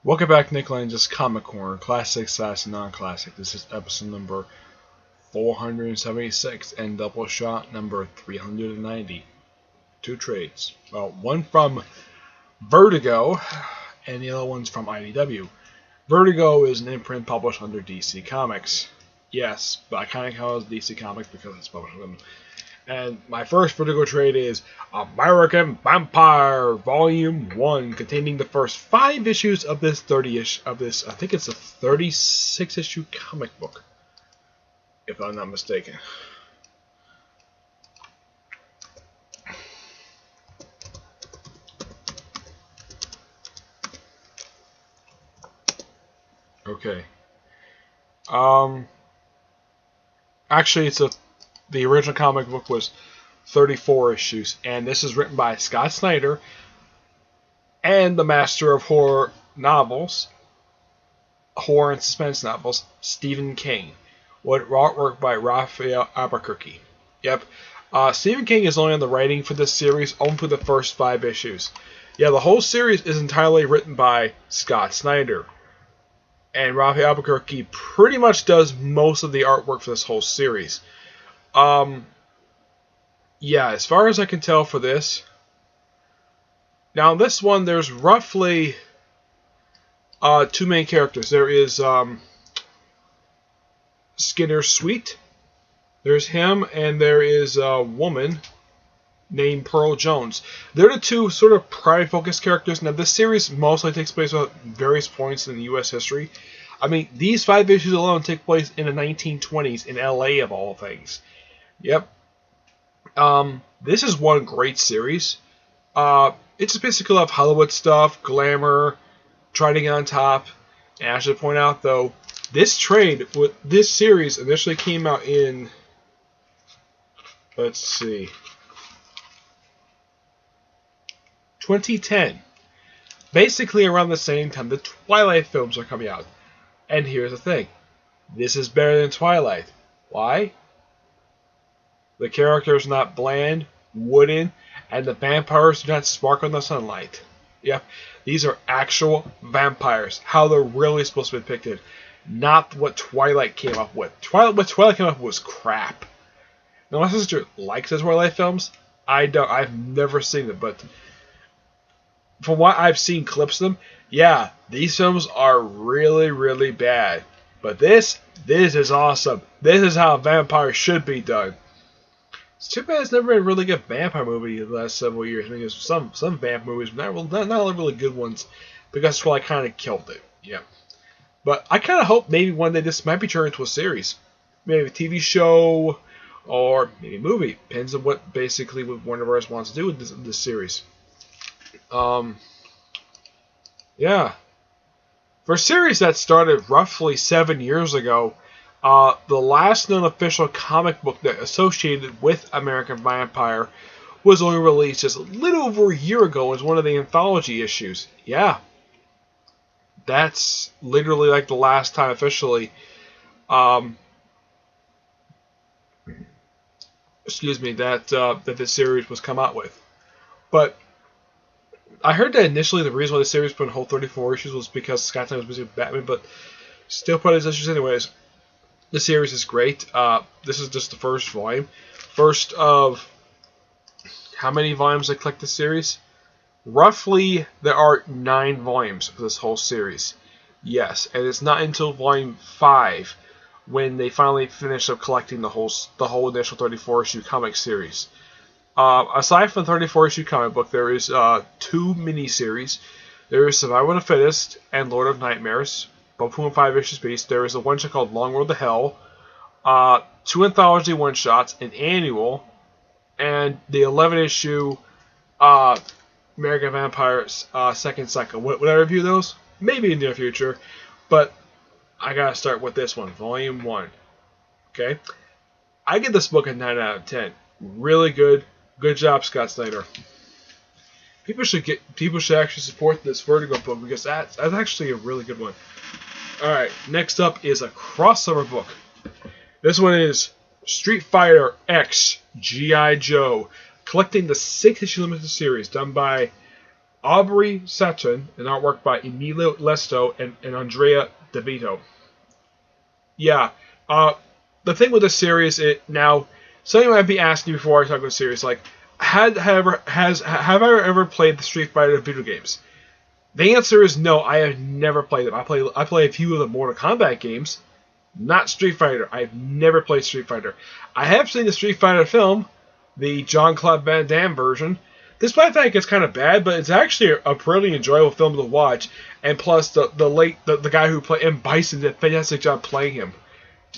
Welcome back, Nick Lenz's Comic Corner, Classic / Non-Classic. This is episode number 476 and Doubleshot number 390. Two trades. Well, one from Vertigo and the other one's from IDW. Vertigo is an imprint published under DC Comics. Yes, but I kind of call it DC Comics because it's published with them. And my first Vertigo trade is American Vampire Volume 1, containing the first 5 issues of this 30-ish of this. I think it's a 36-issue comic book, if I'm not mistaken. Okay. Actually, the original comic book was 34 issues, and this is written by Scott Snyder and the master of horror novels, horror and suspense novels, Stephen King, with artwork by Raphael Albuquerque. Yep, Stephen King is only on the writing for this series, only for the first 5 issues. Yeah, the whole series is entirely written by Scott Snyder, and Raphael Albuquerque pretty much does most of the artwork for this whole series. Yeah, as far as I can tell for this, now in this one there's roughly 2 main characters. There is Skinner Sweet, there's him, and there is a woman named Pearl Jones. They're the 2 sort of prime focused characters. Now this series mostly takes place at various points in US history. I mean, these 5 issues alone take place in the 1920s in LA of all things. Yep. This is one great series. It's just basically of Hollywood stuff, glamour, trying to get on top. And I should point out, though, this series initially came out in, let's see, 2010. Basically around the same time the Twilight films are coming out. And here's the thing. This is better than Twilight. Why? The characters are not bland, wooden, and the vampires do not sparkle in the sunlight. Yep, these are actual vampires. How they're really supposed to be depicted. Not what Twilight came up with. What Twilight came up with was crap. Now my sister likes the Twilight films. I don't. I've never seen them, but from what I've seen clips of them, yeah, these films are really, really bad. But this is awesome. This is how vampires should be done. It's too bad it's never been a really good vampire movie in the last several years. I mean, there's some vamp movies, but not really good ones, because Twilight kind of killed it. Yeah, but I kind of hope maybe one day this might be turned into a series, maybe a TV show, or maybe a movie. Depends on what Warner Bros. Wants to do with this series. Yeah, for a series that started roughly 7 years ago. The last known official comic book that associated with American Vampire was only released just a little over a year ago as one of the anthology issues. Yeah. That's literally like the last time officially that this series was come out with. But I heard that initially the reason why the series put on hold 34 issues was because Scott Snyder was busy with Batman, but still put his issues anyways. The series is great. This is just the first volume. First of how many volumes I collect this series? Roughly, there are 9 volumes for this whole series. Yes, and it's not until volume 5 when they finally finish up collecting the whole initial 34-issue comic series. Aside from the 34-issue comic book, there is 2 miniseries. There is Survival of the Fittest and Lord of Nightmares. Both 5 issues piece. There is a one shot called Long Road to Hell, 2 anthology one shots, an annual, and the 11-issue American Vampires second cycle. Would I review those? Maybe in the near future, but I gotta start with this one, Volume 1. Okay, I give this book a 9 out of 10. Really good. Good job, Scott Snyder. People should actually support this Vertigo book because that's actually a really good one. Alright, next up is a crossover book. This one is Street Fighter X G.I. Joe, collecting the 6-issue limited series done by Aubrey Sutton, and artwork by Emilio Lesto and Andrea DeVito. Yeah, the thing with this series, now, something might be asking before I talk about the series, like, have I ever played the Street Fighter video games? The answer is no, I have never played them. I play a few of the Mortal Kombat games, not Street Fighter. I've never played Street Fighter. I have seen the Street Fighter film, the Jean-Claude Van Damme version. Despite the fact it's kind of bad, but it's actually a pretty enjoyable film to watch. And plus, the guy who played M. Bison did a fantastic job playing him.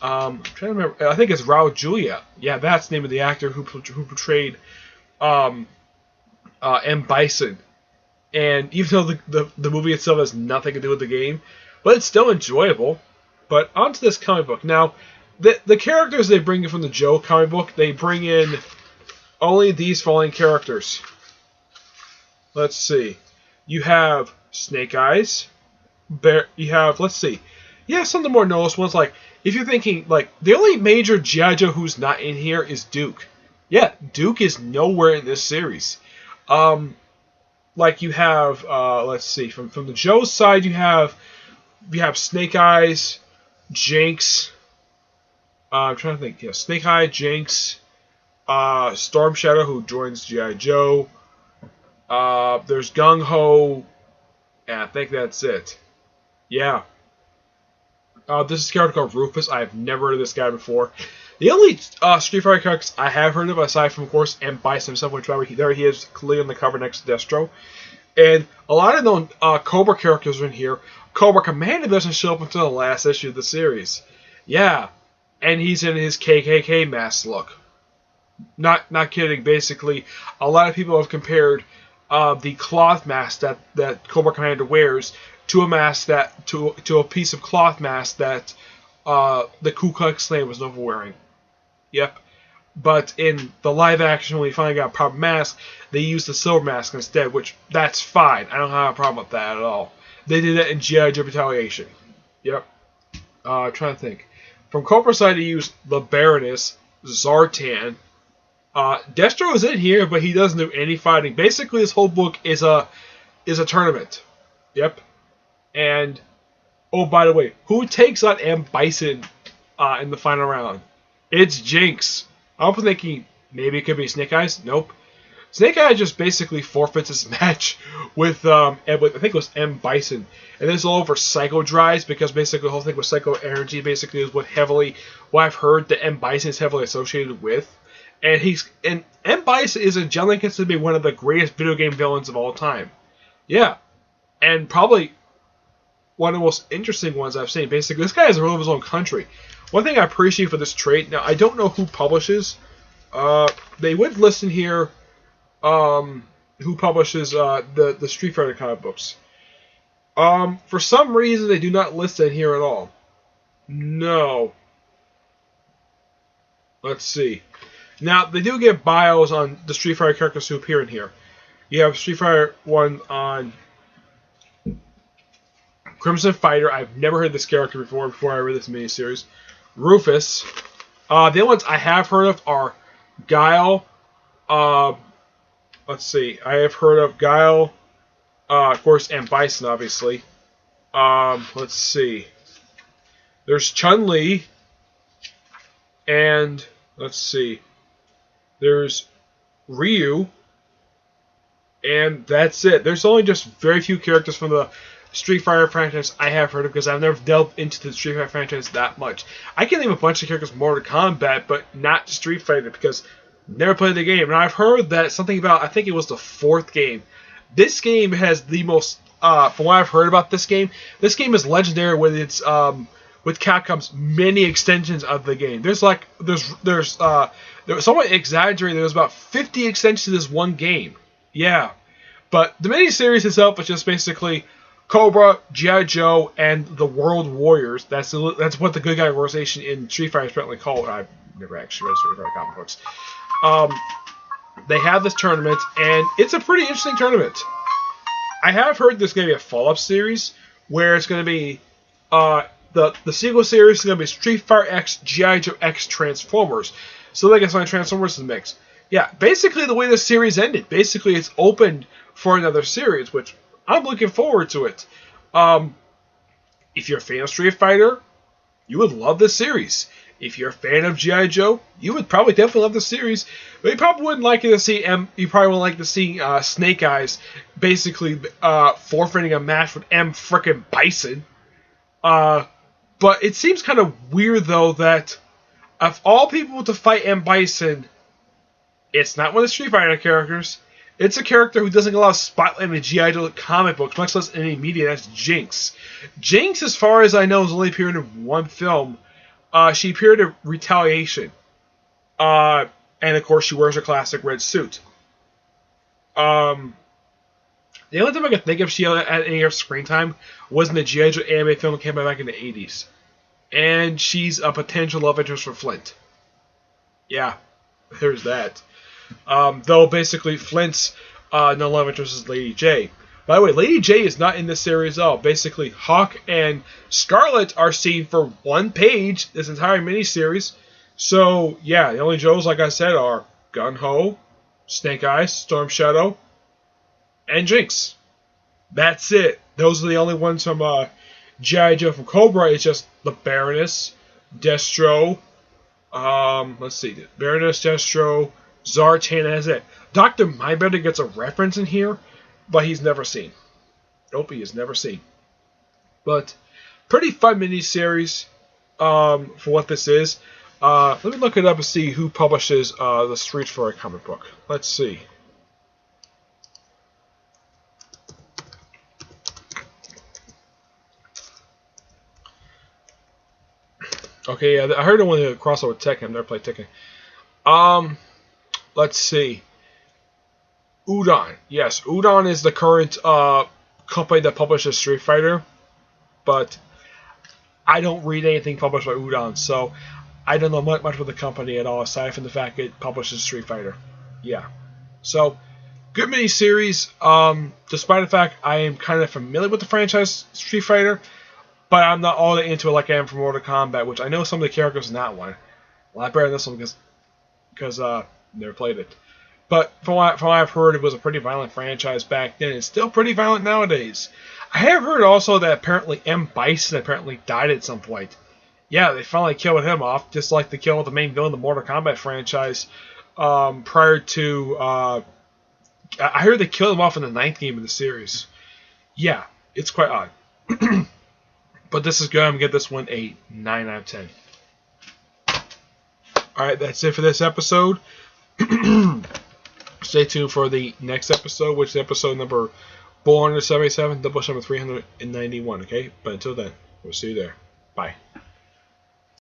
I'm trying to remember. I think it's Raul Julia. Yeah, that's the name of the actor who portrayed M. Bison. And even though the movie itself has nothing to do with the game, but it's still enjoyable. But onto this comic book. Now, the characters they bring in from the Joe comic book, they bring in only these following characters. Let's see. You have Snake Eyes. You have, let's see. You have some of the more noticeable ones, like, if you're thinking, like, the only major G.I. Joe who's not in here is Duke. Yeah, Duke is nowhere in this series. Like, you have, let's see, from the Joe side, you have Snake Eyes, Jinx. I'm trying to think. Yeah, Snake Eye, Jinx, Storm Shadow, who joins G.I. Joe. There's Gung Ho. Yeah, I think that's it. Yeah. This is a character called Rufus. I've never heard of this guy before. The only Street Fighter characters I have heard of, aside from, of course, M. Bison himself, which there he is, clearly on the cover next to Destro. And a lot of known Cobra characters are in here. Cobra Commander doesn't show up until the last issue of the series. Yeah. And he's in his KKK mask look. Not kidding. Basically, a lot of people have compared the cloth mask that Cobra Commander wears to a mask to a piece of cloth mask that the Ku Klux Klan was known for wearing. Yep. But in the live action, when we finally got a proper mask, they used the silver mask instead, which that's fine. I don't have a problem with that at all. They did that in G.I. Joe Retaliation. Yep. I'm trying to think. From Cobra's side, he used the Baroness, Zartan. Destro is in here, but he doesn't do any fighting. Basically, this whole book is a tournament. Yep. And, oh, by the way, who takes on M. Bison in the final round? It's Jinx. I'm thinking maybe it could be Snake Eyes. Nope. Snake Eyes just basically forfeits his match with I think it was M. Bison. And this is all over Psycho Drives, because basically the whole thing with Psycho Energy basically is what I've heard that M. Bison is heavily associated with. And M. Bison is generally considered to be one of the greatest video game villains of all time. Yeah. And probably one of the most interesting ones I've seen. Basically, this guy has a rule of his own country. One thing I appreciate for this trait, now I don't know who publishes. They would list in here who publishes the Street Fighter comic books. For some reason, they do not list it here at all. No. Let's see. Now, they do give bios on the Street Fighter characters who appear in here. You have Street Fighter 1 on Crimson Fighter. I've never heard this character before I read this miniseries. Rufus. The only ones I have heard of are Guile. Let's see. I have heard of Guile. Of course, and Bison, obviously. Let's see. There's Chun-Li. And, let's see. There's Ryu. And that's it. There's only just very few characters from the Street Fighter franchise I have heard of, because I've never delved into the Street Fighter franchise that much. I can name a bunch of characters from Mortal Kombat, but not Street Fighter, because I've never played the game. And I've heard that something about, I think it was the 4th game. This game has the most, from what I've heard about this game is legendary with its, with Capcom's many extensions of the game. There's somewhat exaggerated. There's about 50 extensions to this one game. Yeah. But the miniseries itself is just basically Cobra, G.I. Joe, and the World Warriors. That's what the good guy organization in Street Fighter is apparently called. I've never actually read Street Fighter comic books. They have this tournament, and it's a pretty interesting tournament. I have heard there's going to be a follow-up series where it's going to be the sequel series is going to be Street Fighter X G.I. Joe X Transformers. So they can find Transformers in the mix. Yeah, basically the way the series ended. Basically, it's opened for another series, which I'm looking forward to it. If you're a fan of Street Fighter, you would love this series. If you're a fan of G.I. Joe, you would probably definitely love the series. But you probably wouldn't like to see You probably wouldn't like to see Snake Eyes basically forfeiting a match with M. frickin' Bison. But it seems kind of weird though that of all people to fight M. Bison, it's not one of the Street Fighter characters. It's a character who doesn't get a lot of spotlight in the G.I. Joe comic books, much less any media. That's Jinx. Jinx, as far as I know, has only appeared in one film. She appeared in Retaliation. And of course, she wears her classic red suit. The only time I could think of she had any of screen time was in the G.I. Joe anime film that came out back in the 80s. And she's a potential love interest for Flint. Yeah, there's that. Though basically Flint's no love interest is Lady J. By the way, Lady J is not in this series at all. Basically, Hawk and Scarlet are seen for one page this entire miniseries. So, yeah, the only Joes, like I said, are Gun-Ho, Snake Eyes, Storm Shadow, and Jinx. That's it. Those are the only ones from G.I. Joe from Cobra. It's just the Baroness, Destro, let's see, Baroness, Destro, Zartan, that's it. Dr. Mindbender gets a reference in here, but he's never seen. Nope, he is never seen. But pretty fun miniseries for what this is. Let me look it up and see who publishes the Street Fighter comic book. Let's see. Okay, yeah, I heard it when they crossover with Tekken. I've never played Tekken. Let's see. Udon. Yes, Udon is the current company that publishes Street Fighter, but I don't read anything published by Udon, so I don't know much about the company at all, aside from the fact it publishes Street Fighter. Yeah. So, good miniseries, despite the fact I am kind of familiar with the franchise Street Fighter, but I'm not all that into it like I am for Mortal Kombat, which I know some of the characters in that one. A lot better than this one because never played it. But from what I've heard, it was a pretty violent franchise back then. It's still pretty violent nowadays. I have heard also that apparently M. Bison apparently died at some point. Yeah, they finally killed him off, just like they killed the main villain of the Mortal Kombat franchise prior to... I heard they killed him off in the 9th game of the series. Yeah, it's quite odd. But this is good. I'm going to give this one a 9 out of 10. Alright, that's it for this episode. Stay tuned for the next episode, which is episode number 477, Doubleshot number 391, okay? But until then, we'll see you there. Bye.